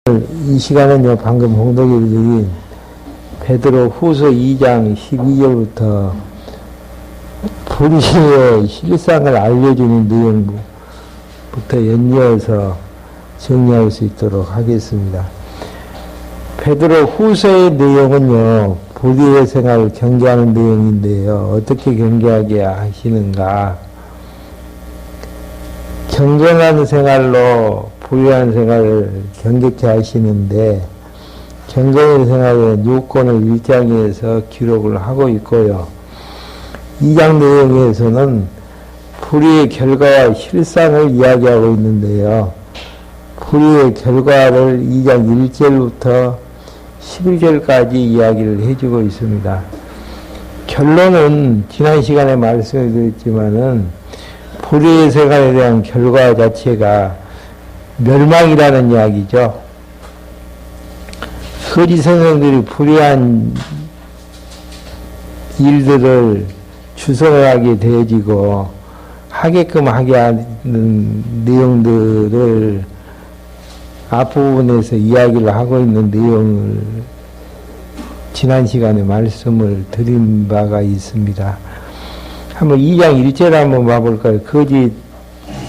이 시간은요, 방금 홍덕이 드린 베드로 후서 2장 12절부터 불의의 실상을 알려주는 내용부터 연이어서 정리할 수 있도록 하겠습니다. 베드로 후서의 내용은요, 불의의 생활을 경계하는 내용인데요. 어떻게 경계하게 하시는가? 경건한 생활로 불의한 생활을 경계케 하시는데, 경건의 생활의 요건을 1장에서 기록을 하고 있고요. 2장 내용에서는 불의의 결과와 실상을 이야기하고 있는데요. 불의의 결과를 2장 1절부터 11절까지 이야기를 해주고 있습니다. 결론은 지난 시간에 말씀을 드렸지만은 불의의 생활에 대한 결과 자체가 멸망이라는 이야기죠. 거짓 선생들이 불의한 일들을 주성하게 되어지고 하게끔 하게 하는 내용들을 앞부분에서 이야기를 하고 있는 내용을 지난 시간에 말씀을 드린 바가 있습니다. 한번 2장 1절 한번 봐볼까요? 거짓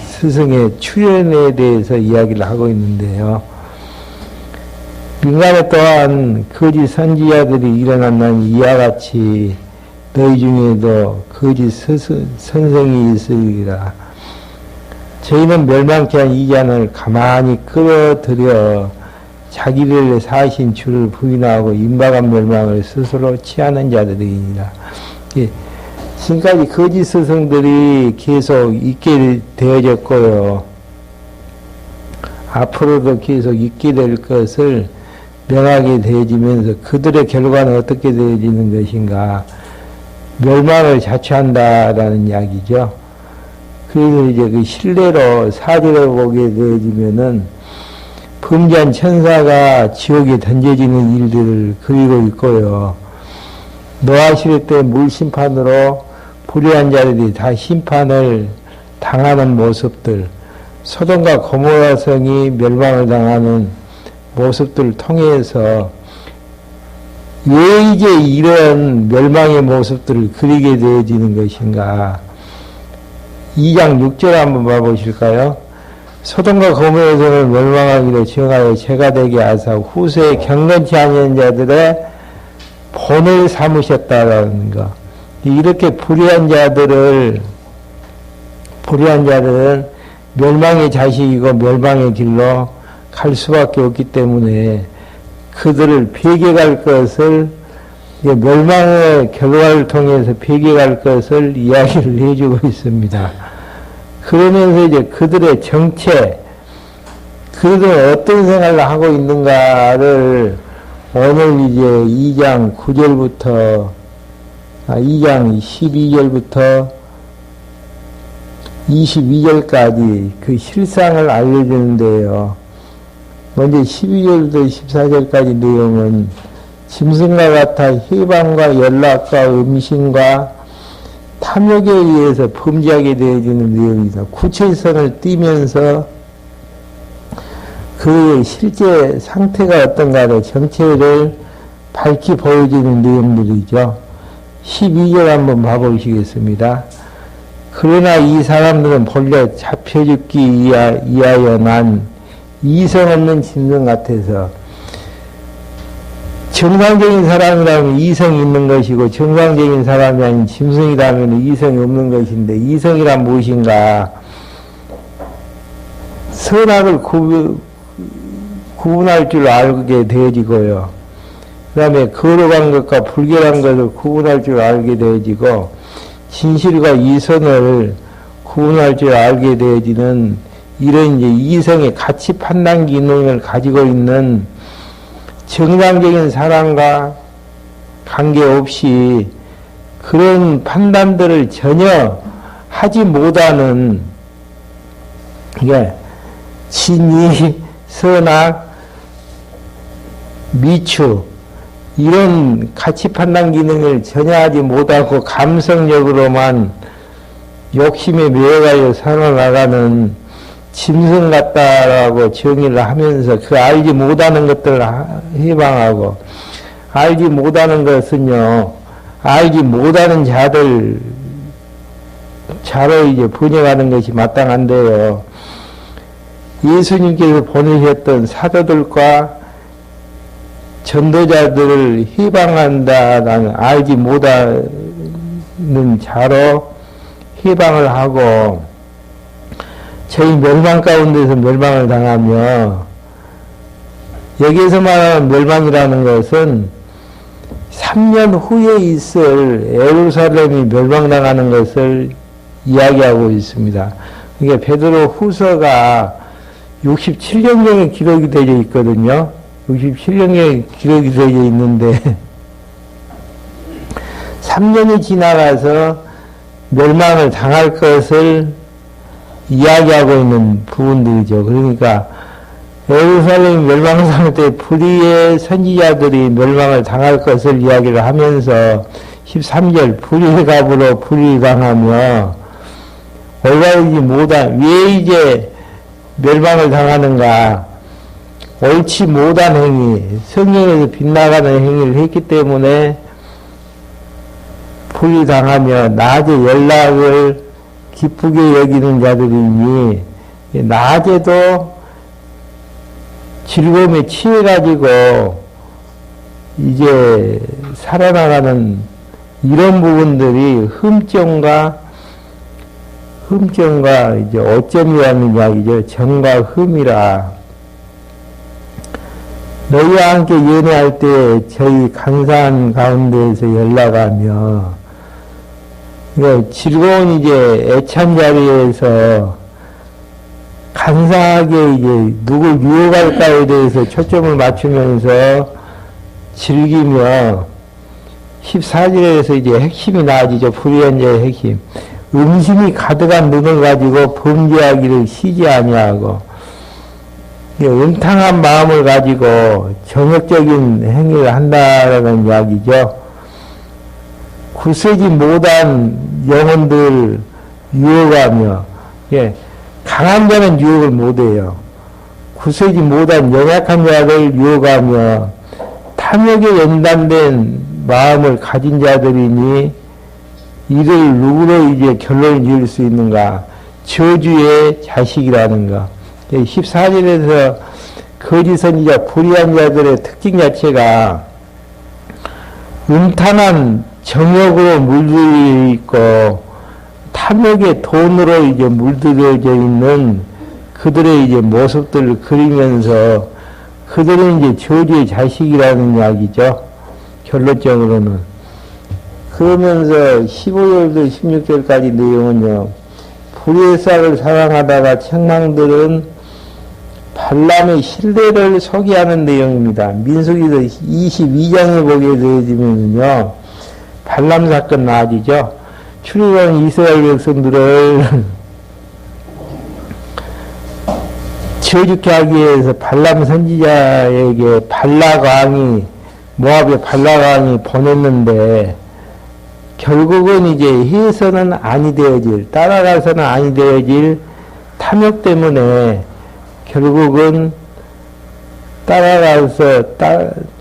스승의 출현에 대해서 이야기를 하고 있는데요. 민간에 또한 거짓 선지자들이 일어난다는 이와 같이 너희 중에도 거짓 선생이 있으리라. 저희는 멸망케 한 이 잔을 가만히 끌어들여 자기를 사신 주를 부인하고 임박한 멸망을 스스로 취하는 자들이니라. 지금까지 거짓 스승들이 계속 있게 되어졌고요. 앞으로도 계속 있게 될 것을 명하게 되어지면서 그들의 결과는 어떻게 되어지는 것인가? 멸망을 자초한다라는 이야기죠. 그래서 이제 그 실내로 사제를 보게 되어지면은 범죄한 천사가 지옥에 던져지는 일들을 그리고 있고요. 노아 시대 때 물심판으로 불의한 자들이 다 심판을 당하는 모습들, 소돔과 고모라 성이 멸망을 당하는 모습들을 통해서 왜 이제 이런 멸망의 모습들을 그리게 되어지는 것인가? 2장 6절 한번 봐보실까요? 소돔과 고모라성을 멸망하기로 정하여 죄가 되게 하사 후세에 경건치 아니한 자들의 본을 삼으셨다라는 거. 이렇게 불의한 자들은 멸망의 자식이고 멸망의 길로 갈 수밖에 없기 때문에 그들을 배격할 것을, 멸망의 결과를 통해서 배격할 것을 이야기를 해주고 있습니다. 그러면서 이제 그들의 정체, 그들은 어떤 생활을 하고 있는가를 오늘 이제 2장 9절부터, 2장 12절부터 22절까지 그 실상을 알려주는데요. 먼저 12절부터 14절까지 내용은 짐승과 같아 해방과 연락과 음신과 탐욕에 의해서 범죄하게 되어지는 내용이다. 구체성을 띠면서 그 실제 상태가 어떤가를 정체를 밝히 보여주는 내용들이죠. 12절 한번 봐보시겠습니다. 그러나 이 사람들은 본래 잡혀 죽기 위하여 난 이성 없는 짐승 같아서, 정상적인 사람이라면 이성이 있는 것이고 정상적인 사람이 아닌 짐승이라면 이성이 없는 것인데, 이성이란 무엇인가? 선악을 구분할 줄 알게 되어지고요. 그 다음에 거룩한 것과 불결한 것을 구분할 줄 알게 되어지고, 진실과 이선을 구분할 줄 알게 되어지는 이런 이제 이성의 가치 판단 기능을 가지고 있는 정상적인 사람과 관계없이 그런 판단들을 전혀 하지 못하는, 진의, 선악, 미추, 이런 가치 판단 기능을 전혀 하지 못하고 감성적으로만 욕심에 매여가지고 살아나가는 짐승 같다라고 정의를 하면서 그 알지 못하는 것들을 해방하고, 알지 못하는 것은요, 알지 못하는 자들 자로 이제 번역하는 것이 마땅한데요. 예수님께서 보내셨던 사도들과 전도자들을 해방한다는 알지 못하는 자로 해방을 하고, 저희 멸망 가운데서 멸망을 당하며, 여기에서 말하는 멸망이라는 것은 3년 후에 있을 예루살렘이 멸망당하는 것을 이야기하고 있습니다. 이게 베드로 후서가 67년경에 기록이 되어 있거든요. 67년경에 기록이 되어 있는데 3년이 지나가서 멸망을 당할 것을 이야기하고 있는 부분들이죠. 그러니까 예루살렘 멸망당할 때 불의의 선지자들이 멸망을 당할 것을 이야기를 하면서 13절 불의의 갑으로 불의를 당하며 올바르지 못한, 왜 이제 멸망을 당하는가? 옳지 못한 행위, 성경에서 빗나가는 행위를 했기 때문에 불의를 당하며 낮에 연락을 기쁘게 여기는 자들이니, 낮에도 즐거움에 취해가지고 이제 살아나가는 이런 부분들이 흠정과 이제 어점이라는 이야기죠. 정과 흠이라. 너희와 함께 연애할 때 저희 간사한 가운데에서 연락하며, 즐거운 이제 애찬 자리에서 간사하게 이제 누굴 유혹할까에 대해서 초점을 맞추면서 즐기며, 14절에서 이제 핵심이 나아지죠. 불의한 자의 핵심. 음심이 가득한 눈을 가지고 범죄하기를 쉬지 아니하고, 음탕한 마음을 가지고 정욕적인 행위를 한다라는 이야기죠. 굳세지 못한 영혼들 유혹하며, 강한 자는 유혹을 못해요. 굳세지 못한 연약한 자를 유혹하며 탐욕에 연단된 마음을 가진 자들이니 이를 누구로 이제 결론을 지을 수 있는가? 저주의 자식이라는가. 14절에서 거짓 선지자 불의한 자들의 특징 자체가 음탄한 정욕으로 물들어 있고 탐욕의 돈으로 이제 물들어져 있는 그들의 이제 모습들을 그리면서 그들은 이제 저주의 자식이라는 이야기죠. 결론적으로는. 그러면서 15절부터 16절까지 내용은요, 불의의 싹을 사랑하다가 책망들은 발람의 신뢰를 소개하는 내용입니다. 민수기서 22장에 보게 되어지면요, 발람 사건 나아지죠. 출애굽한 이스라엘 백성들을 저주케 하기 위해서 발람 선지자에게 모압의 발락왕이 보냈는데, 결국은 이제 해서는 아니 되어질, 따라가서는 아니 되어질 탐욕 때문에 결국은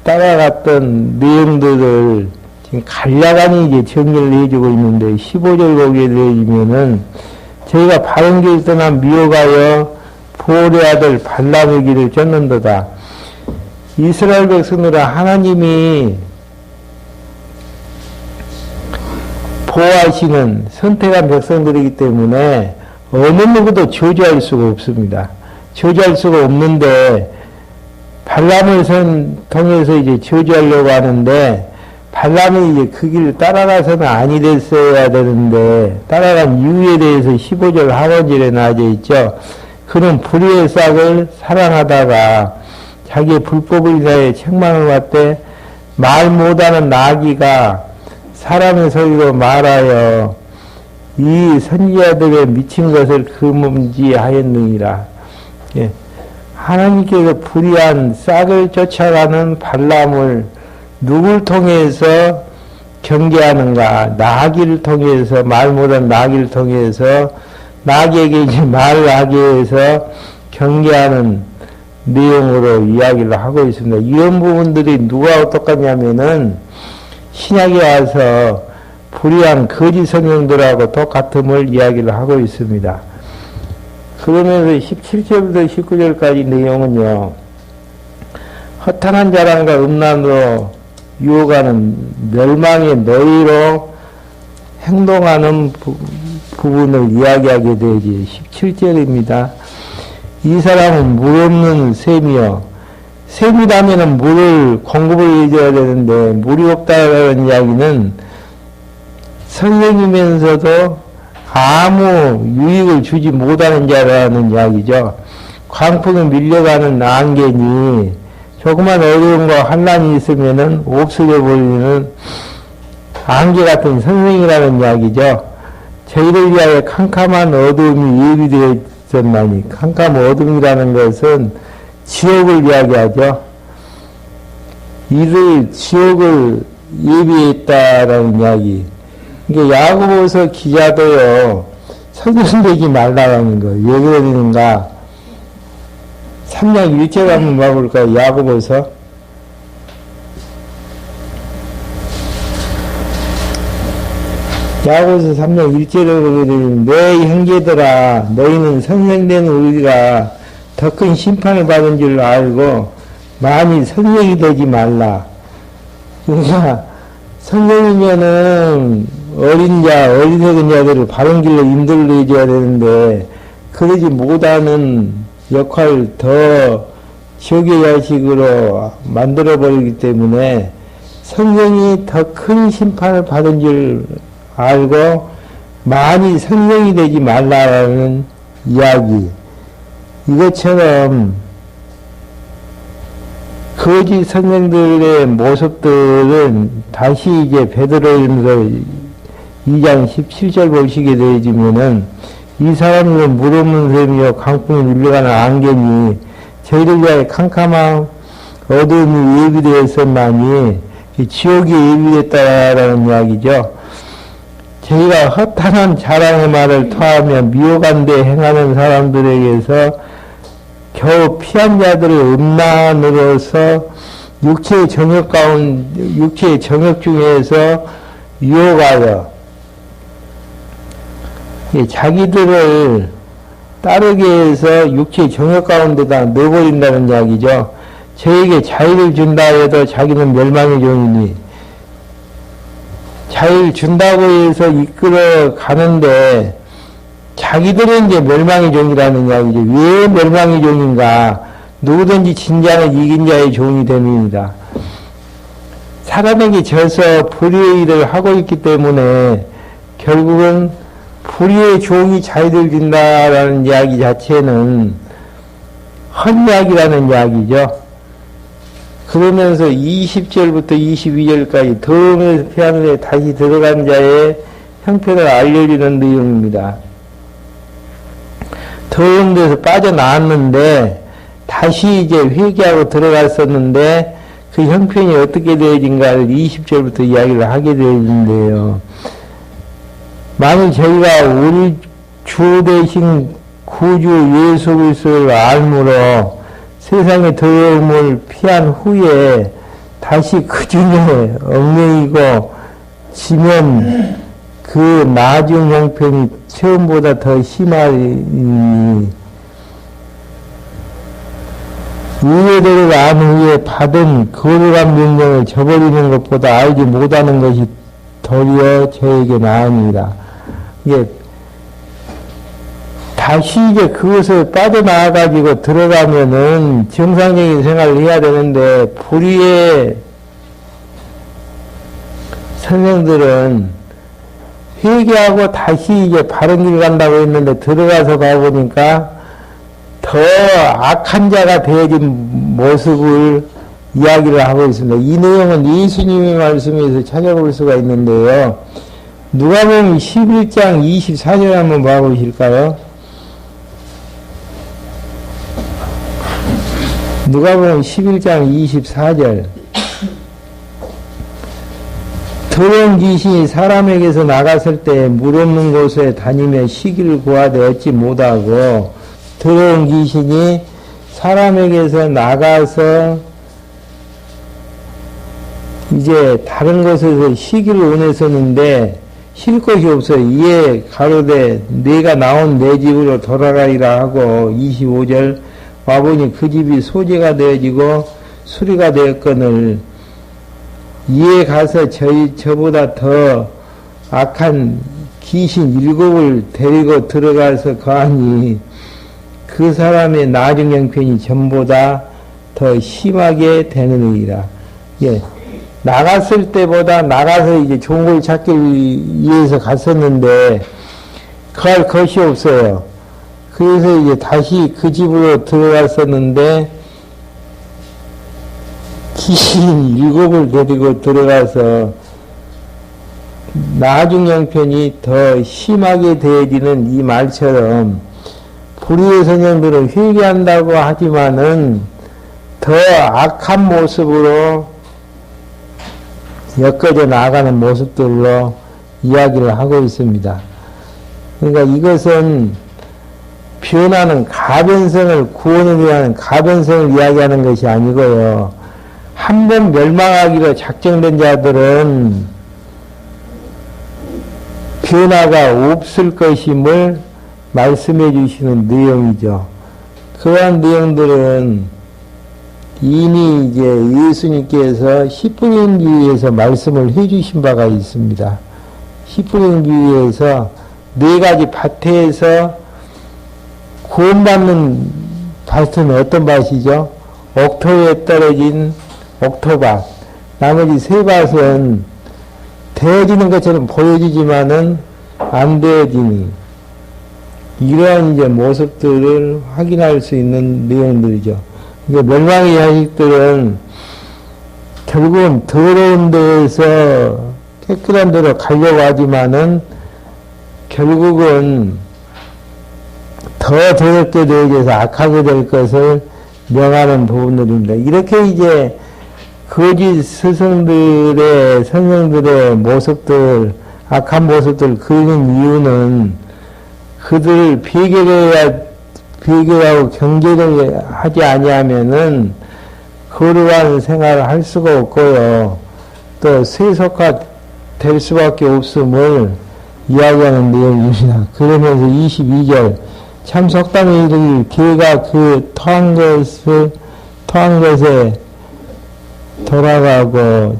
따라갔던 내용들을 지금 간략하니 이제 정리를 해주고 있는데, 15절 거기에 되어지면은 저희가 바른 길을 떠나 미혹하여 보올의 아들 발람의 길을 쫓는도다. 이스라엘 백성들은 하나님이 보호하시는 선택한 백성들이기 때문에 어느 누구도 저주할 수가 없습니다. 저주할 수가 없는데, 발람을 통해서 이제 저주하려고 하는데, 발람이 이제 그 길을 따라가서는 아니 됐어야 되는데, 따라간 이유에 대해서 15절 하반절에 나와져 있죠. 그는 불의의 싹을 사랑하다가 자기의 불법을 위하여 책망을 받되 말 못하는 나귀가 사람의 소리로 말하여 이 선지자들의 미친 것을 금지하였느니라. 하나님께서 불의한 싹을 쫓아가는 발람을 누굴 통해서 경계하는가? 나귀를 통해서, 말 못한 나귀를 통해서 낙에게 이제 말을 하기 위해서 경계하는 내용으로 이야기를 하고 있습니다. 이런 부분들이 누구하고 똑같냐면은 신약에 와서 불의한 거짓 성령들하고 똑같음을 이야기를 하고 있습니다. 그러면서 17절부터 19절까지 내용은요, 허탄한 자랑과 음란으로 유혹하는 멸망의 너희로 행동하는 부분을 이야기하게 되지. 17절입니다. 이 사람은 물 없는 샘이요. 샘이라면 물을 공급을 해줘야 되는데 물이 없다는 이야기는 선생이면서도 아무 유익을 주지 못하는 자라는 이야기죠. 광풍에 밀려가는 안개니 조그만 어려움과 환난이 있으면은 없어져 버리는 안개 같은 선생이라는 이야기죠. 저희를 위하여 캄캄한 어둠이 예비되었나니, 캄캄한 어둠이라는 것은 지옥을 이야기하죠. 이를 지옥을 예비했다라는 이야기. 이게 야고보서 기자도요, 선생되지 말라는 거. 왜 그러는가? 3장 1절 한번 봐볼까요? 야고보서. 야고보서 3장 1절에 보거든, 내 형제들아, 너희는 선생된 우리가 더 큰 심판을 받은 줄 알고 많이 선생이 되지 말라. 그러니까 선생이면은 어리석은 자들을 바른 길로 인도를 해줘야 되는데 그러지 못하는 역할을 더 지옥의 자식으로 만들어버리기 때문에 선생이 더 큰 심판을 받은 줄 알고 많이 선생이 되지 말라라는 이야기. 이것처럼 거짓 선생들의 모습들은 다시 이제 베드로전서 2장 17절 보시게 되어지면은 이 사람은 물 없는 샘이요 강풍에 밀려가는 안개니 저희를 위하여 캄캄한 어두움이 예비되었었나니 지옥이 예비됐다라는 이야기죠. 저희가 허탄한 자랑의 말을 토하며 미혹한데 행하는 사람들에게서 겨우 피한 자들의 음란으로서 육체의 정욕 중에서 유혹하여 자기들을 따르게 해서 육체의 정욕 가운데다 넣어버린다는 이야기죠. 저에게 자유를 준다 해도 자기는 멸망의 종이니 자유를 준다고 해서 이끌어 가는데 자기들은 이제 멸망의 종이라는 이야기죠. 왜 멸망의 종인가? 누구든지 진짜는 이긴 자의 종이 됨입니다. 사람에게 져서 불의의 일을 하고 있기 때문에 결국은 불의의 종이 자유를 준다라는 이야기 자체는 헛이야기라는 이야기죠. 그러면서 20절부터 22절까지 더러움에서 피하늘에 다시 들어간 자의 형편을 알려주는 내용입니다. 더러운 데서 빠져나왔는데 다시 이제 회개하고 들어갔었는데 그 형편이 어떻게 되어진가를 20절부터 이야기를 하게 되는데요. 만일 저희가 우리 주 대신 구주 예수 그리스도를 알므로 세상의 더러움을 피한 후에 다시 그 중에 얽매이고 지면 그 나중 형편이 처음보다 더 심하니 의외대로 안 후에 받은 거룩한 명령을 저버리는 것보다 알지 못하는 것이 도리어 저에게 나으니라. 이게 다시 이제 그것을 빠져나와가지고 들어가면은 정상적인 생활을 해야 되는데 불의의 선생들은 회개하고 다시 이제 바른 길 간다고 했는데 들어가서 가보니까 더 악한 자가 되어진 모습을 이야기를 하고 있습니다. 이 내용은 예수님의 말씀에서 찾아볼 수가 있는데요. 누가복음 11장 24절 한번 봐보실까요? 누가복음 11장 24절 더러운 귀신이 사람에게서 나갔을 때 물 없는 곳에 다니며 시기를 구하되 얻지 못하고, 더러운 귀신이 사람에게서 나가서 이제 다른 곳에서 시기를 원했었는데 쉴 곳이 없어요. 이에 가로되 내가 나온 내 집으로 돌아가리라 하고 25절 와보니 그 집이 소재가 되어지고 수리가 되었거늘 이에 가서 저보다 더 악한 귀신 7을 데리고 들어가서 거하니 그 사람의 나중 형편이 전보다 더 심하게 되느니라. 예. 나갔을 때보다 나가서 이제 좋은 걸 찾기 위해서 갔었는데, 그할 것이 없어요. 그래서 이제 다시 그 집으로 들어갔었는데, 귀신 7을 데리고 들어가서 나중 형편이 더 심하게 되어지는 이 말처럼, 불의의 선생들은 회개한다고 하지만은 더 악한 모습으로 엮어져 나가는 모습들로 이야기를 하고 있습니다. 그러니까 이것은 변하는 가변성을, 구원을 위한 가변성을 이야기하는 것이 아니고요. 한 번 멸망하기로 작정된 자들은 변화가 없을 것임을 말씀해 주시는 내용이죠. 그러한 내용들은 이미 이제 예수님께서 시뿌린 비유에서 말씀을 해 주신 바가 있습니다. 시뿌린 비유에서 4가지 밭에서 구원받는 밭은 어떤 밭이죠? 옥토에 떨어진 옥토밭. 나머지 3밭은 되어지는 것처럼 보여지지만은 안 되어지니. 이러한 이제 모습들을 확인할 수 있는 내용들이죠. 멸망의 자식들은 결국은 더러운 데에서 깨끗한 데로 가려고 하지만은 결국은 더 더럽게 되어져서 악하게 될 것을 명하는 부분들입니다. 이렇게 이제 거짓 선생들의 모습들, 악한 모습들을 그리는 이유는 그들을 비교하고 경계를 하지 아니하면은 거룩한 생활을 할 수가 없고요. 또 세속화 될 수밖에 없음을 이야기하는 내용입니다. 그러면서 22절 참 속담에 이르기를 개가 그 토한 것에 돌아가고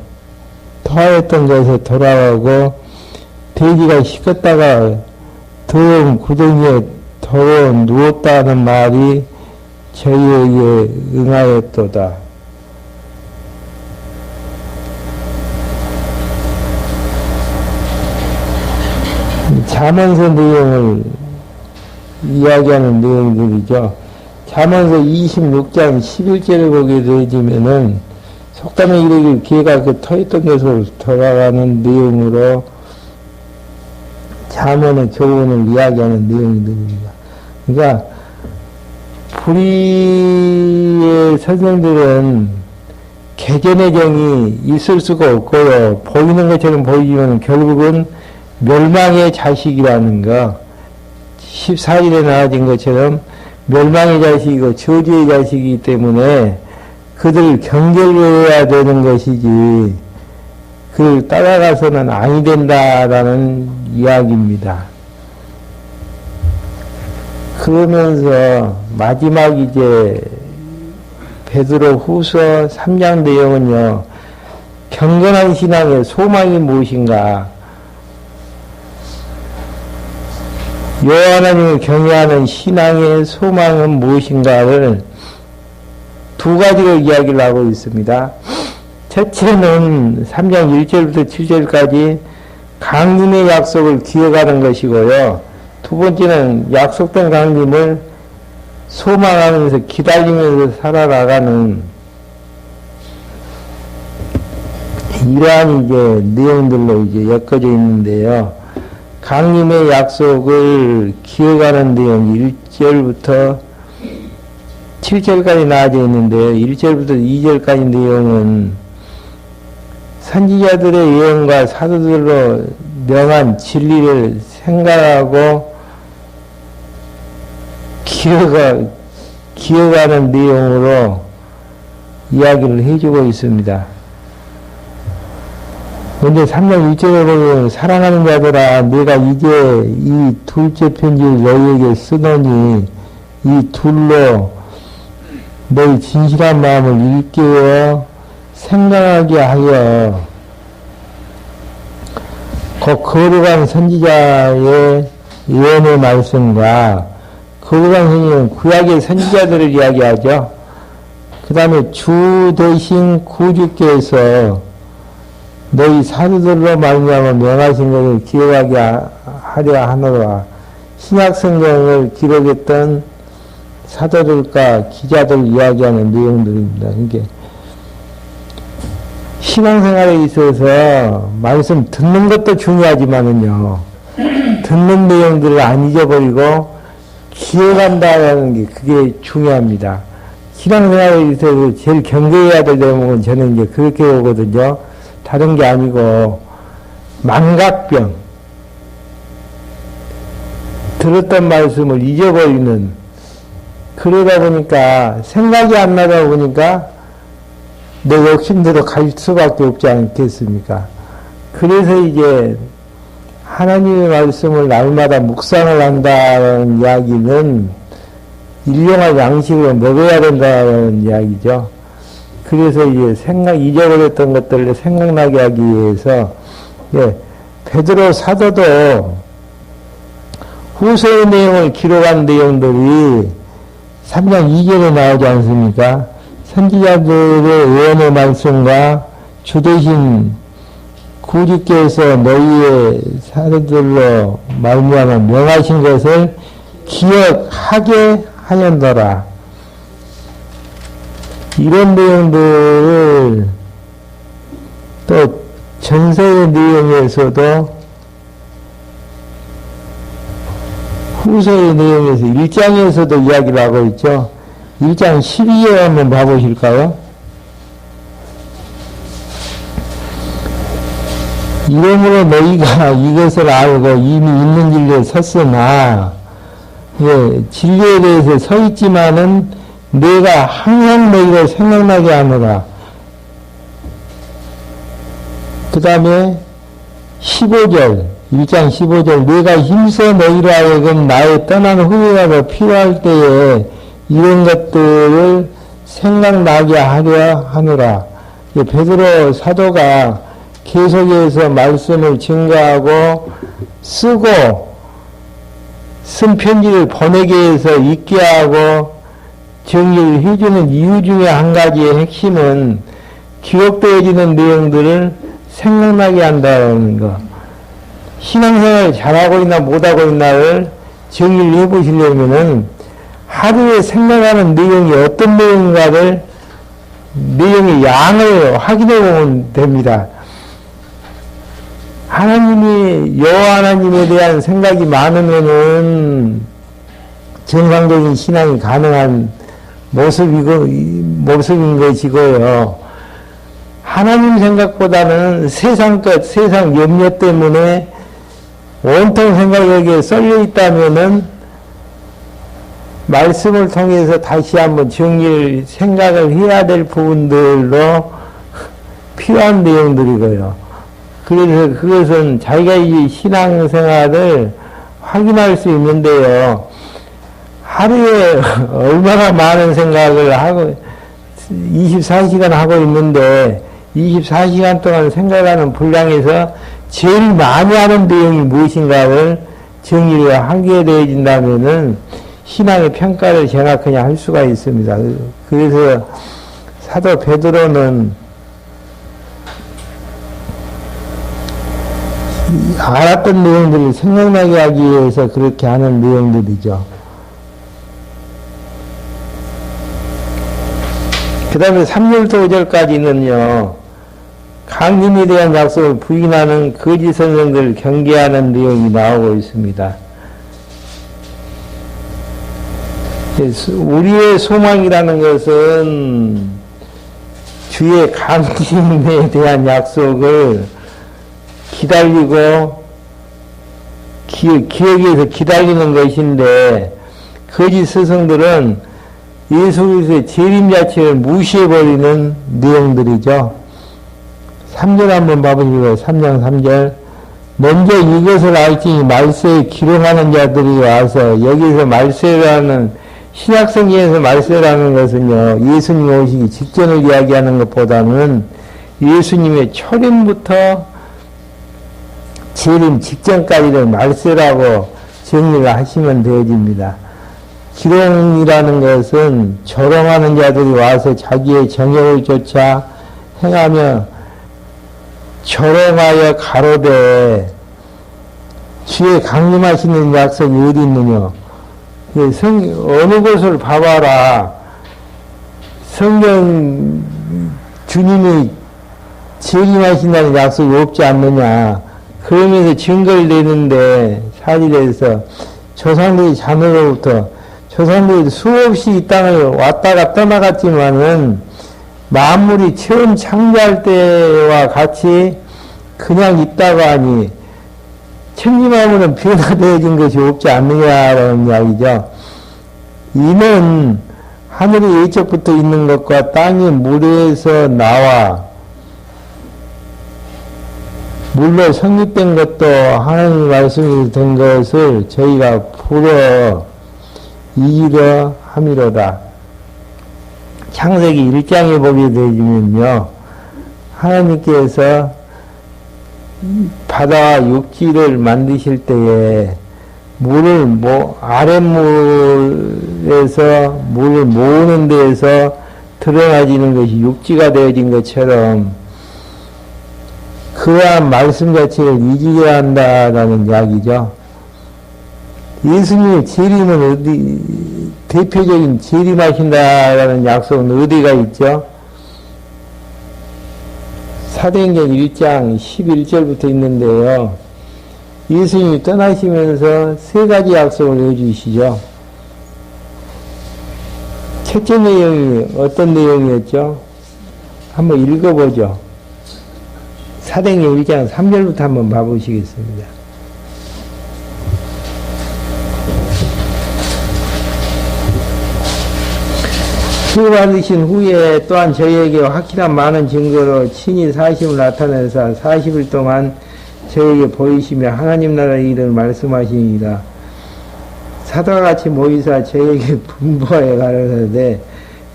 토하였던 것에 돌아가고 돼지가 식었다가 더러운 구덩이에 더러 누웠다는 말이 저희에게 응하였도다. 잠언서 내용을 이야기하는 내용들이죠. 잠언서 26장 11절을 보게 되어지면은 속담에 이르기를 개가 그 터있던 것으로 돌아가는 내용으로 잠언의 교훈을 이야기하는 내용들입니다. 그러니까 불의의 선생들은 개견의 정이 있을 수가 없고요. 보이는 것처럼 보이지만 결국은 멸망의 자식이라는 거, 14일에 나와진 것처럼 멸망의 자식이고 저주의 자식이기 때문에 그들을 경계해야 되는 것이지 그를 따라가서는 아니 된다라는 이야기입니다. 그러면서 마지막 이제 베드로 후서 3장 내용은요, 경건한 신앙의 소망이 무엇인가? 여호와 하나님을 경외하는 신앙의 소망은 무엇인가를 2가지로 이야기를 하고 있습니다. 첫째는 3장 1절부터 7절까지 강림의 약속을 기억하는 것이고요. 2번째는 약속된 강림을 소망하면서 기다리면서 살아나가는 이러한 이제 내용들로 이제 엮어져 있는데요. 강림의 약속을 기억하는 내용 1절부터 7절까지 나와져 있는데요. 1절부터 2절까지 내용은 선지자들의 예언과 사도들로 명한 진리를 생각하고 기억하는 내용으로 이야기를 해주고 있습니다. 먼저 3장 1절에 보면 사랑하는 자들아 내가 이제 이 둘째 편지를 너희에게 쓰노니 이 둘로 너희 진실한 마음을 일깨워 생각하게 하여 그 거룩한 선지자의 예언의 말씀과 거룩한 선지자는 구약의 선지자들을 이야기하죠. 그 다음에 주 대신 구주께서 너희 사도들로 말미암아 명하신 것을 기억하게 하려 하노라. 신약성경을 기록했던 사도들과 기자들 이야기하는 내용들입니다. 이게 신앙생활에 있어서 말씀 듣는 것도 중요하지만은요, 듣는 내용들을 안 잊어버리고 기억한다는 게 그게 중요합니다. 신앙생활에 있어서 제일 경계해야 될 대목은 저는 이제 그렇게 보거든요. 다른 게 아니고 망각병, 들었던 말씀을 잊어버리는, 그러다 보니까 생각이 안 나다 보니까 내 욕심대로 갈 수밖에 없지 않겠습니까? 그래서 이제 하나님의 말씀을 날마다 묵상을 한다는 이야기는 일용할 양식으로 먹어야 된다는 이야기죠. 그래서 이제 잊어버렸던 것들을 생각나게 하기 위해서, 예, 베드로 사도도 후서의 내용을 기록한 내용들이 3장 2절에 나오지 않습니까? 선지자들의 예언의 말씀과 주 대신 구주께서 너희의 사도들로 말미암아 명하신 것을 기억하게 하였노라. 이런 내용들을 또 전서의 내용에서도 후서의 내용에서 1장에서도 이야기를 하고 있죠. 1장 12절 한번 봐보실까요? 이러므로 너희가 이것을 알고 이미 있는 진리에 섰으나, 예, 진리에 대해서 서 있지만은 내가 항상 너희를 생각나게 하노라. 그 다음에 15절, 1장 15절, 내가 힘써 너희로 하여금 나의 떠난 후회가 더 필요할 때에 이런 것들을 생각나게 하려 하노라. 베드로 사도가 계속해서 말씀을 증거하고 쓰고 쓴 편지를 보내게 해서 읽게 하고 정리를 해주는 이유 중에 한 가지의 핵심은 기록되어지는 내용들을 생각나게 한다는 거. 신앙생활을 잘하고 있나 못하고 있나를 정리를 해보시려면은 하루에 생각하는 내용이 어떤 내용인가를, 내용의 양을 확인해 보면 됩니다. 여호와 하나님에 대한 생각이 많으면은 정상적인 신앙이 가능한 모습인 것이고요. 하나님 생각보다는 세상 것, 세상 염려 때문에 온통 생각이 여기에 쏠려 있다면은 말씀을 통해서 다시 한번 생각을 해야 될 부분들로 필요한 내용들이고요. 그래서 그것은 자기가 이 신앙생활을 확인할 수 있는데요. 하루에 얼마나 많은 생각을 하고, 24시간 하고 있는데, 24시간 동안 생각하는 분량에서 제일 많이 하는 내용이 무엇인가를 정리를 하게 되어진다면은 신앙의 평가를 정확하게 할 수가 있습니다. 그래서 사도 베드로는 알았던 내용들을 생각나게 하기 위해서 그렇게 하는 내용들이죠. 그 다음에 3절부터 5절까지는요, 강림에 대한 약속을 부인하는 거짓 선생들을 경계하는 내용이 나오고 있습니다. 우리의 소망이라는 것은 주의 강림에 대한 약속을 기다리고 기억에서 기다리는 것인데 거짓 스승들은 예수 그리스도의 재림 자체를 무시해버리는 내용들이죠. 3절 한번 봐보시고 3장 3절 먼저 이것을 알지니 말세에 기록하는 자들이 와서 여기서 말세라는 신약성경에서 말세라는 것은요 예수님 오시기 직전을 이야기하는 것보다는 예수님의 초림부터 재림 직전까지를 말세라고 정리를 하시면 되어집니다. 기록이라는 것은 조롱하는 자들이 와서 자기의 정욕을 쫓아 행하며 조롱하여 가로되 주의 강림하시는 약속이 어디 있느냐. 어느 곳을 봐봐라. 성경 주님이 재림하신다는 약속이 없지 않느냐. 그러면서 증거를 내는데 사실에서 조상들이 자녀로부터 조상들이 수없이 이 땅을 왔다가 떠나갔지만은 만물이 처음 창조할 때와 같이 그냥 있다가 하니 천지만물은 변화되어진 것이 없지 않느냐라는 이야기죠. 이는 하늘이 예적부터 있는 것과 땅이 물에서 나와 물로 성립된 것도 하나님 말씀이 된 것을 저희가 풀어 이기려 함이로다. 창세기 1장에 보게 되면요. 하나님께서 바다와 육지를 만드실 때에 물을 아랫물에서 물을 모으는 데에서 드러나지는 것이 육지가 되어진 것처럼 그러한 말씀 자체를 잊으려 한다라는 이야기죠. 예수님의 재림은 어디, 대표적인 재림하신다라는 약속은 어디가 있죠? 사도행전 1장 11절부터 있는데요. 예수님이 떠나시면서 세 가지 약속을 해주시죠. 첫째 내용이 어떤 내용이었죠? 한번 읽어보죠. 사도행전 1장 3절부터 한번 봐보시겠습니다. 치유받으신 후에 또한 저희에게 확실한 많은 증거로 친히 사심을 나타내사 40일 동안 저에게 보이시며 하나님 나라의 일을 말씀하시니라. 사도와 같이 모이사 저에게 분부하여 가르쳐되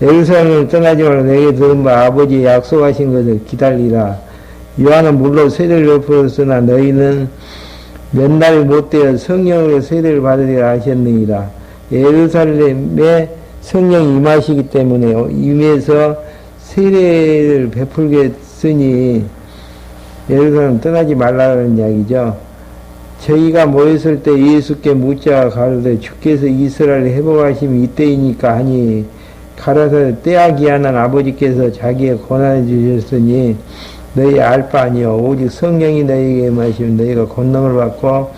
예루살렘을 떠나지 말고 내게 들은 바 아버지의 약속하신 것을 기다리라. 요한은 물로 세례를 베풀었으나 너희는 몇 날이 못되어 성령으로 세례를 받으리라 하셨느니라. 예루살렘에 성령이 임하시기 때문에 임해서 세례를 베풀겠으니 예루살렘 떠나지 말라는 이야기죠. 저희가 모였을 때 예수께 묻자 가로되 주께서 이스라엘을 회복하심이 이때이니까 하니 가라사대 때와 기한한 아버지께서 자기의 권한을 주셨으니 너희 알 바 아니요 오직 성령이 너희에게 임하시면 너희가 권능을 받고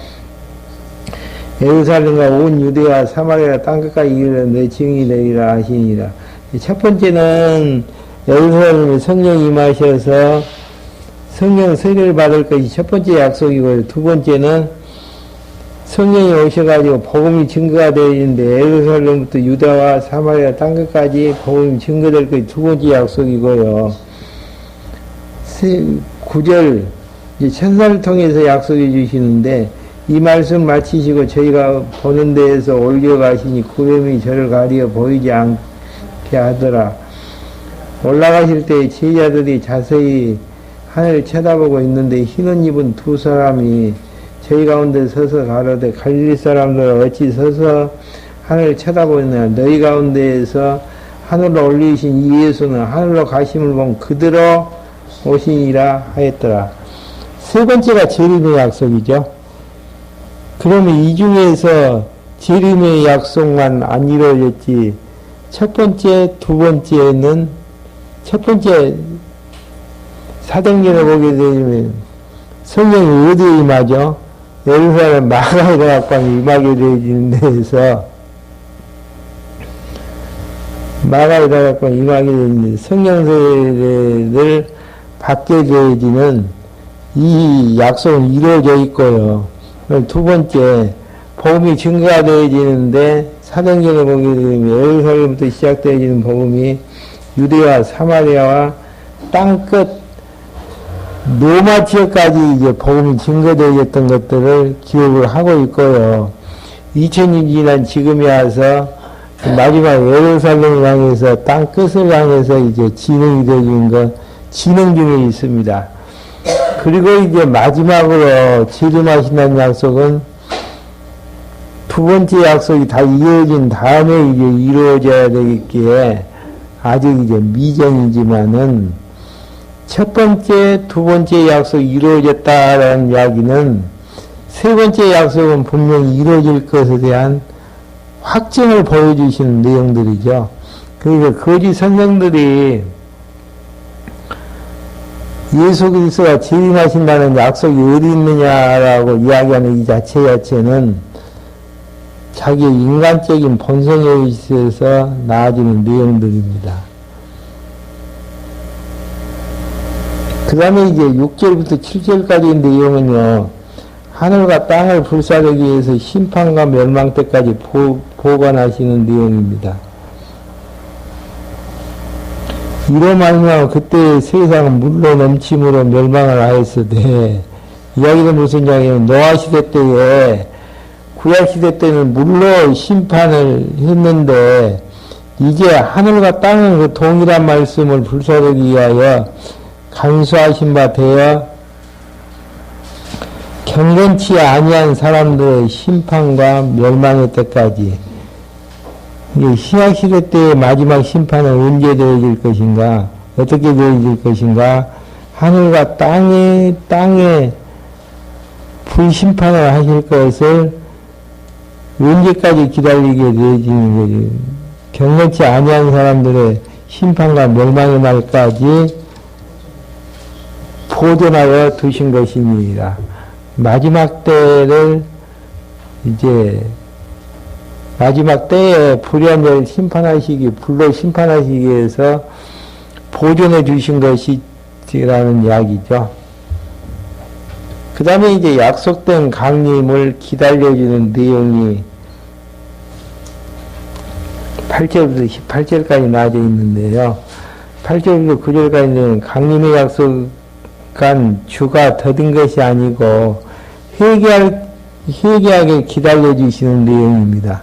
예루살렘과 온 유대와 사마리아 땅끝까지 이르러 내 증인이 되리라 하시니라. 첫 번째는 예루살렘에 성령이 임하셔서 성령 세례를 받을 것이 첫 번째 약속이고요. 두 번째는 성령이 오셔가지고 복음이 증거가 되어지는데 예루살렘부터 유다와 사마리아 땅끝까지 복음이 증거될 것이 두 번째 약속이고요. 9절 천사를 통해서 약속해 주시는데 이 말씀 마치시고 저희가 보는 데에서 올려가시니 구름이 저를 가리어 보이지 않게 하더라. 올라가실 때 제자들이 자세히 하늘을 쳐다보고 있는데 흰옷 입은 두 사람이 저희 가운데 서서 가로되 갈릴리 사람들 어찌 서서 하늘을 쳐다보느냐. 너희 가운데에서 하늘로 올리신 이 예수는 하늘로 가심을 본 그대로 오시니라 하였더라. 세 번째가 재림의 약속이죠. 그러면 이 중에서 재림의 약속만 안 이루어졌지. 첫 번째, 두 번째는 첫 번째 사도행전에 보게 되면 성령이 어디에 임하죠? 예루살렘 마가의 대학방에 임하게 되어지는 데에서 마가에다가 임하게 되는데 성령세례를 받게 되어지는 이 약속은 이루어져 있고요. 두 번째, 복음이 증거가 되어지는데 사도행전에 보게 되면 예루살렘부터 시작되어지는 복음이 유대와 사마리아와 땅끝 로마 지역까지 이제 복음이 증거되어졌던 것들을 기록을 하고 있고요. 2000년 지난 지금에 와서 마지막 예루살렘을 향해서 땅끝을 향해서 이제 진행이 되어진 것, 진행 중에 있습니다. 그리고 이제 마지막으로 재림하신다는 약속은 두 번째 약속이 다 이루어진 다음에 이제 이루어져야 되겠기에 아직 이제 미정이지만은 첫 번째, 두 번째 약속이 이루어졌다라는 이야기는 세 번째 약속은 분명히 이루어질 것에 대한 확증을 보여주시는 내용들이죠. 그러니까 거짓 선생들이 예수 그리스도가 재림하신다는 약속이 어디 있느냐라고 이야기하는 이 자체는 자기의 인간적인 본성에 있어서 나아지는 내용들입니다. 그 다음에 이제 6절부터 7절까지의 내용은요, 하늘과 땅을 불사르기 위해서 심판과 멸망 때까지 보관하시는 내용입니다. 이로 말미암아 그때 세상은 물로 넘침으로 멸망을 하였으되, 이야기는 무슨 이야기냐면 노아 시대 때에 구약 시대 때는 물로 심판을 했는데 이제 하늘과 땅은 그 동일한 말씀을 불사르기 위하여 간수하신 바 되어 경건치 아니한 사람들의 심판과 멸망의 때까지, 신약 시대 때의 마지막 심판은 언제 되어질 것인가, 어떻게 되어질 것인가, 하늘과 땅에 불심판을 하실 것을 언제까지 기다리게 되어지는 거지. 경건치 아니한 사람들의 심판과 멸망의 날까지 보존하여 두신 것입니다. 마지막 때를 이제 마지막 때에 불의한 자를 불로 심판하시기 위해서 보존해 주신 것이라는 이야기죠. 그 다음에 이제 약속된 강림을 기다려주는 내용이 8절부터 18절까지 나와져 있는데요. 8절부터 9절까지는 강림의 약속한 주가 더딘 것이 아니고 회개하게 기다려주시는 내용입니다.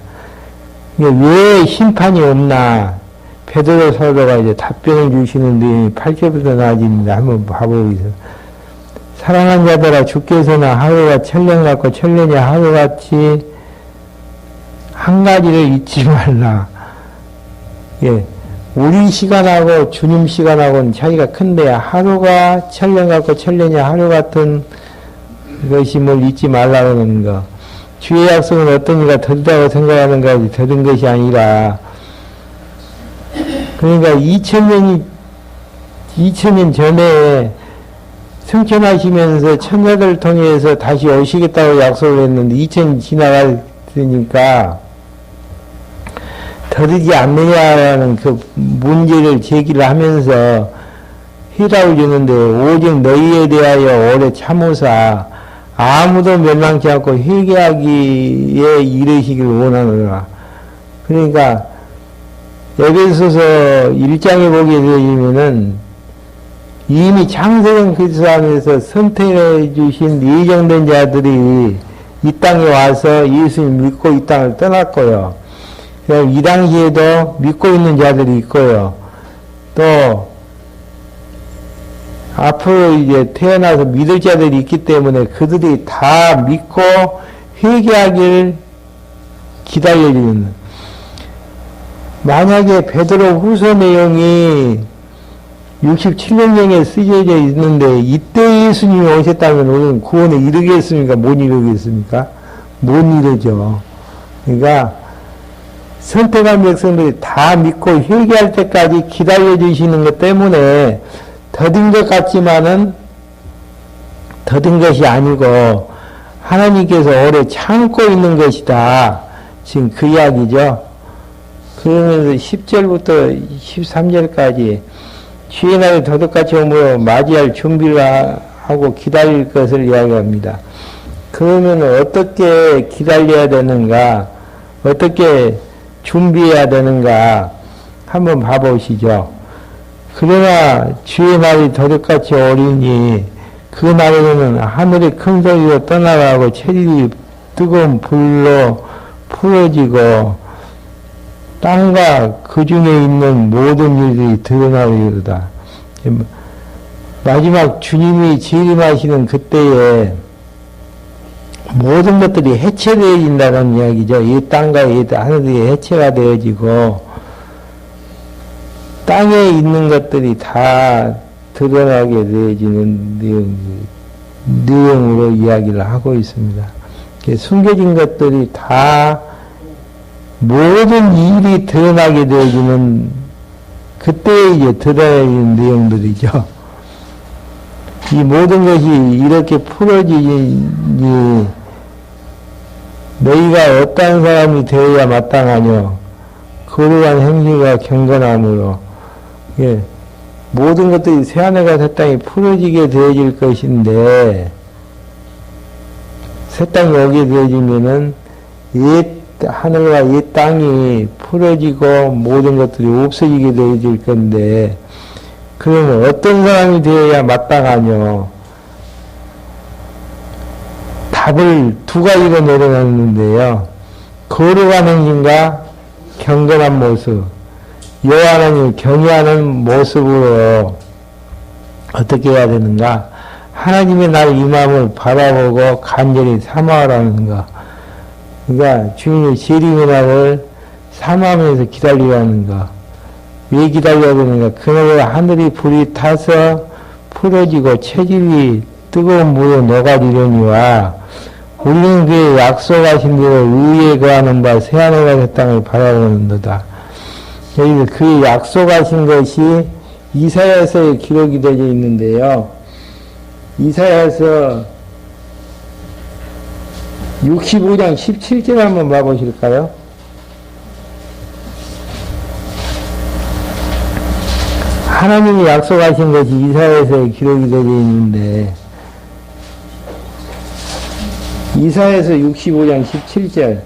왜 심판이 없나? 베드로 사도가 이제 답변을 주시는 내용이 8절부터 나와집니다. 한번 봐보겠습니다. 사랑한 자들아, 주께서는 하루가 천년 같고 천년이 하루같이 한 가지를 잊지 말라. 예, 우리 시간하고 주님 시간하고는 차이가 큰데 하루가 천년 같고 천년이 하루 같은 것임을 잊지 말라는 거. 주의 약속은 어떤 이가 더디다고 생각하는 것이 더딘 것이 아니라, 그러니까 2000년 전에 승천하시면서 천녀들 통해서 다시 오시겠다고 약속을 했는데 2000년 지나가니까 더디지 않느냐라는 그 문제를 제기를 하면서 해답을 주는데, 오직 너희에 대하여 오래 참으사 아무도 멸망치 않고 회개하기에 이르시길 원하노라. 그러니까 에베소서 1장에 보게 되면은 이미 창세전 그리스도 안에서 선택해 주신 예정된 자들이 이 땅에 와서 예수님 믿고 이 땅을 떠났고요. 이 당시에도 믿고 있는 자들이 있고요. 또 앞으로 이제 태어나서 믿을 자들이 있기 때문에 그들이 다 믿고 회개하길 기다려주는. 만약에 베드로 후서 내용이 67년경에 쓰여져 있는데 이때 예수님이 오셨다면 우리는 구원에 이르겠습니까? 못 이르겠습니까? 못 이르죠. 그러니까 선택한 백성들이 다 믿고 회개할 때까지 기다려주시는 것 때문에 더딘 것 같지만은 더딘 것이 아니고 하나님께서 오래 참고 있는 것이다. 지금 그 이야기죠. 그러면서 10절부터 13절까지 주의 날이 도둑같이 오므로 맞이할 준비를 하고 기다릴 것을 이야기합니다. 그러면 어떻게 기다려야 되는가, 어떻게 준비해야 되는가 한번 봐보시죠. 그러나 주의 날이 도둑같이 오리니 그 날에는 하늘이 큰 소리로 떠나가고 체질이 뜨거운 불로 풀어지고 땅과 그 중에 있는 모든 일들이 드러나리로다. 마지막 주님이 재림하시는 그때에 모든 것들이 해체되어진다는 이야기죠. 이 땅과 이 하늘이 해체가 되어지고 땅에 있는 것들이 다 드러나게 되어지는 내용으로 이야기를 하고 있습니다. 숨겨진 것들이 다 모든 일이 드러나게 되어지는 그때 이제 드러나는 내용들이죠. 이 모든 것이 이렇게 풀어지니 너희가 어떤 사람이 되어야 마땅하뇨. 거룩한 행실과 경건함으로 모든 것들이 새하늘과 새 땅이 풀어지게 되어질 것인데 새 땅이 오게 되어지면은 옛 하늘과 옛 땅이 풀어지고 모든 것들이 없어지게 되어질 건데 그러면 어떤 사람이 되어야 마땅하뇨? 답을 두 가지로 내려놨는데요. 거룩한 행실과 경건한 모습, 여호와 하나님을 경외하는 모습으로 어떻게 해야 되는가? 하나님의 날 임함을 바라보고 간절히 사모하라는 거. 그러니까 주님의 재림의 날을 사모하면서 기다리라는 거. 왜 기다려야 되는가? 그날에 하늘이 불이 타서 풀어지고 체질이 뜨거운 물에 녹아지려니와 우리는 그의 약속하신 대로 의에 거하는 바 새하늘과 새 땅을 바라보는도다. 여기서 그의 약속하신 것이 이사야서에 기록이 되어 있는데요. 이사야서 65장 17절 한번 봐보실까요? 하나님이 약속하신 것이 이사야서에 기록이 되어 있는데 이사야서 65장 17절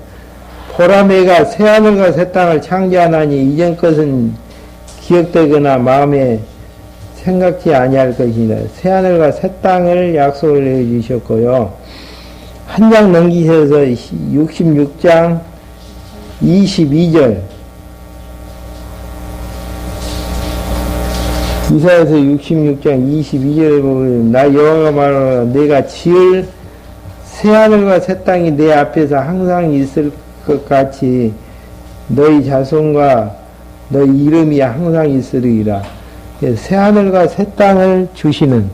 보라 내가 새하늘과 새 땅을 창조하나니 이전 것은 기억되거나 마음에 생각지 아니할 것이니라. 새하늘과 새 땅을 약속을 해주셨고요. 한 장 넘기셔서 66장 22절 이사야서 66장 22절에 보면 나 여호와가 말하노라 내가 지을 새하늘과 새 땅이 내 앞에서 항상 있을 것 같이 너희 자손과 너희 이름이 항상 있으리라. 새하늘과 새 땅을 주시는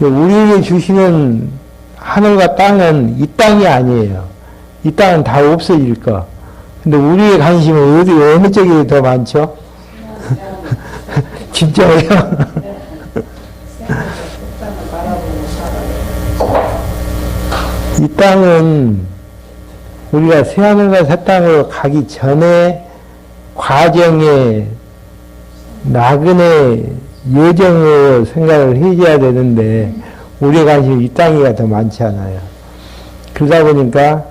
우리에게 주시는 하늘과 땅은 이 땅이 아니에요. 이 땅은 다 없어질 거. 근데 우리의 관심은 어느 쪽이 더 많죠? 진짜예요? 이 땅은 우리가 새하늘과 새 땅으로 가기 전에 과정에 나그네 여정으로 생각을 해줘야 되는데 우리의 관심이 이 땅이가 더 많잖아요. 그러다 보니까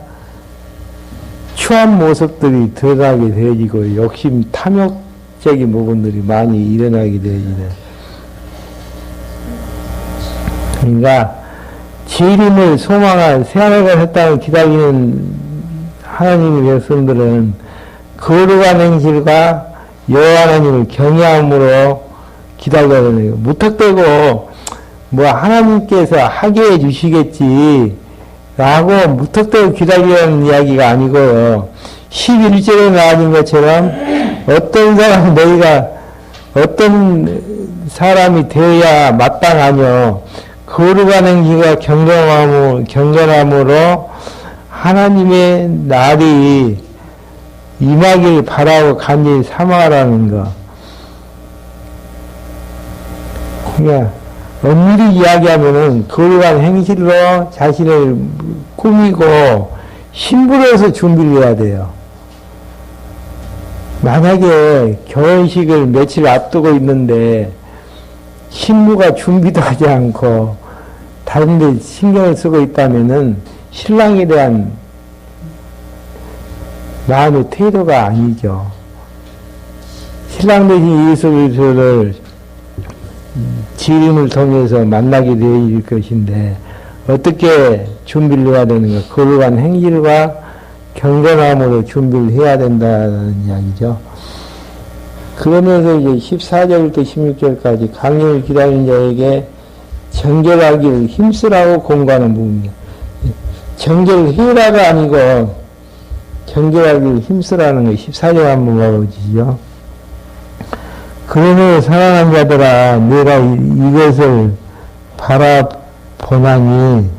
추한 모습들이 드러나게 되어지고 욕심 탐욕적인 부분들이 많이 일어나게 되어지네. 그러니까 재림을 소망한 새하늘과 새 땅을 기다리는 하나님의 백성들은 거룩한 행실과 여호와 하나님을 경외함으로 기다려야 되는 거예요. 무턱대고 뭐 하나님께서 하게 해주시겠지 라고 무턱대고 기다리는 이야기가 아니고요. 11절에 나와진 것처럼 어떤 사람 너희가 어떤 사람이 되어야 마땅하뇨. 거룩한 행실과 경건함으로 하나님의 날이 임하길 바라고 간절히 사모하라는 거. 그러니까 엄밀히 이야기하면은 거룩한 행실로 자신을 꾸미고 신부로서 준비를 해야 돼요. 만약에 결혼식을 며칠 앞두고 있는데 신부가 준비도 하지 않고 다른 데 신경을 쓰고 있다면은 신랑에 대한 마음의 태도가 아니죠. 신랑 대신 예수 그리스도를 지림을 통해서 만나게 되어질 것인데 어떻게 준비를 해야 되는가? 그걸 위한 행실과 경건함으로 준비를 해야 된다는 이야기죠. 그러면서 이제 14절부터 16절까지 강림을 기다리는 자에게 정결하기를 힘쓰라고 공부하는 부분입니다. 정결을 해라가 아니고 정결하기를 힘쓰라는 거 14절 한번 봐보시죠. 그러므로 사랑하는 자들아 내가 이것을 바라보나니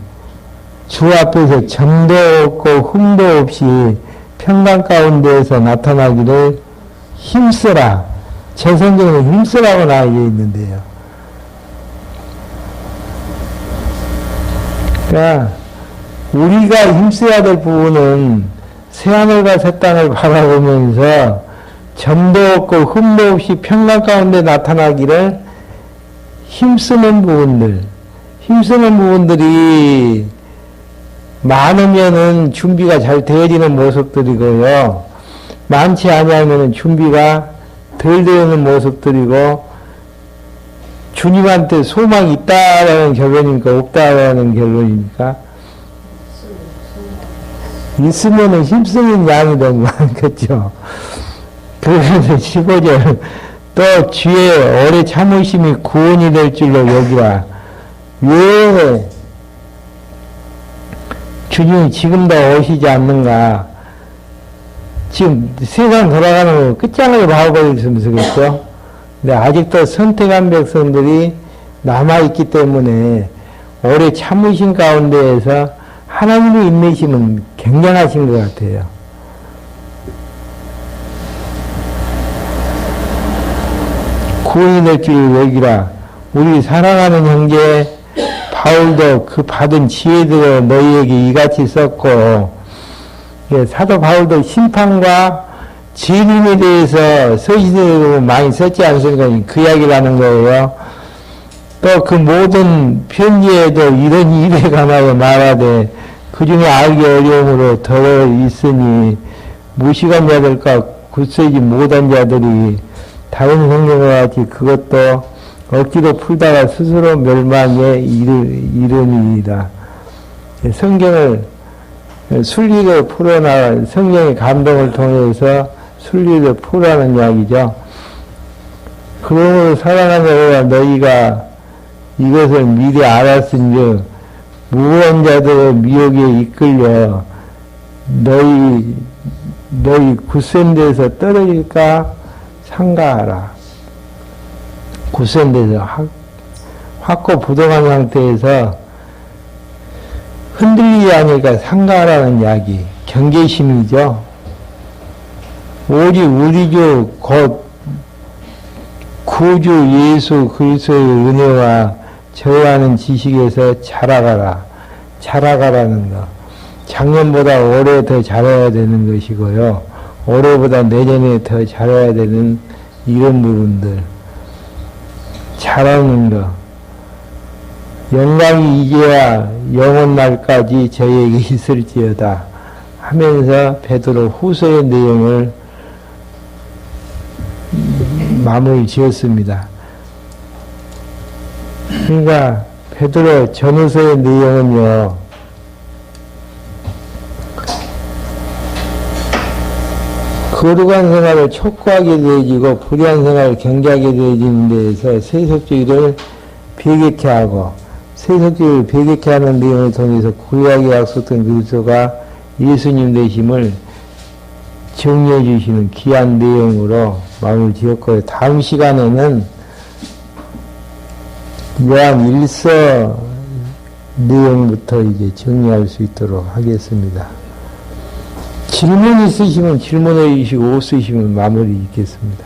주 앞에서 점도 없고 흠도 없이 평강 가운데에서 나타나기를 힘쓰라. 제 성경에는 힘쓰라고 나와 있는데요. 그러니까 우리가 힘써야 될 부분은 새하늘과 새 땅을 바라보면서 점도 없고 흠도 없이 평강 가운데 나타나기를 힘쓰는 부분들이 많으면은 준비가 잘 되어지는 모습들이고요. 많지 않으면은 준비가 덜 되는 모습들이고, 주님한테 소망이 있다라는 결론입니까? 없다라는 결론입니까? 있으면은 힘쓰는 양이 너무 많겠죠. 그래서 15절, 또 주의 오래 참으심이 구원이 될 줄로 여기라. 왜 주님이 지금도 오시지 않는가? 지금 세상 돌아가는 거 끝장을 봐버렸으면서겠죠? 근데 아직도 선택한 백성들이 남아있기 때문에 오래 참으신 가운데에서 하나님의 인내심은 굉장하신 것 같아요. 구원이 될 줄 여기라. 우리 사랑하는 형제 바울도 그 받은 지혜들을 너희에게 이같이 썼고, 사도 바울도 심판과 재림에 대해서 서신으로 많이 썼지 않습니까? 그 이야기를 하는 거예요. 또 그 모든 편지에도 이런 일에 관하여 말하되 그 중에 알기 어려움으로 더러 있으니 무식한 자들과 굳세지 못한 자들이 다른 성경과 같이 그것도 억지로 풀다가 스스로 멸망에 이르니이다. 성경을 순리를 풀어나 성경의 감동을 통해서 순리를 풀어라는 이야기죠. 그러므로 사랑하는 자들아 너희가 이것을 미리 알았은즉 무언 자들의 미혹에 이끌려 너희 굳센 데서 떨어질까 상가하라. 굳센 데서 확고부동한 상태에서 흔들리지 않으니까 상가하라는 이야기, 경계심이죠. 오직 우리 주 곧 구주 예수 그리스도의 은혜와 저하는 지식에서 자라가라는 거. 작년보다 올해 더 잘해야 되는 것이고요. 올해보다 내년에 더 잘해야 되는 이런 부분들. 잘하는 거. 영광이 이제야 영원날까지 저에게 있을지어다 하면서 베드로 후서의 내용을 마무리 지었습니다. 그러니까 베드로 전후서의 내용은요, 거룩한 생활을 촉구하게 되어지고 불의한 생활을 경계하게 되어지는 데에서 세속주의를 배격케 하고, 세속주의를 배격케 하는 내용을 통해서 구약에 약속된 그리스도가 예수님 되심을 정리해 주시는 귀한 내용으로 마음을 지었고요. 다음 시간에는 요한 1서 내용부터 이제 정리할 수 있도록 하겠습니다. 질문 있으시면 질문해 주시고 없으시면 마무리 짓겠습니다.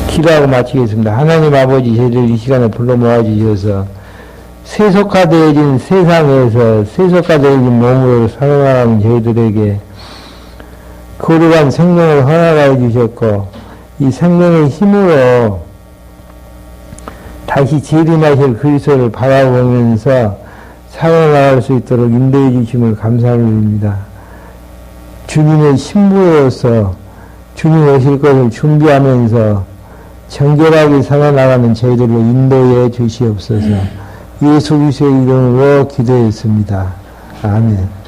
기도하고 마치겠습니다. 하나님 아버지, 저희를 이 시간에 불러 모아주셔서 세속화되어진 세상에서 세속화되어진 몸으로 살아가는 저희들에게 거룩한 생명을 허락해 주셨고 이 생명의 힘으로 다시 재림하실 그리스도를 바라보면서 살아나갈 수 있도록 인도해 주심을 감사드립니다. 주님의 신부로서 주님 오실 것을 준비하면서 정결하게 살아나가는 저희들을 인도해 주시옵소서. 예수 그리스도의 이름으로 기도했습니다. 아멘.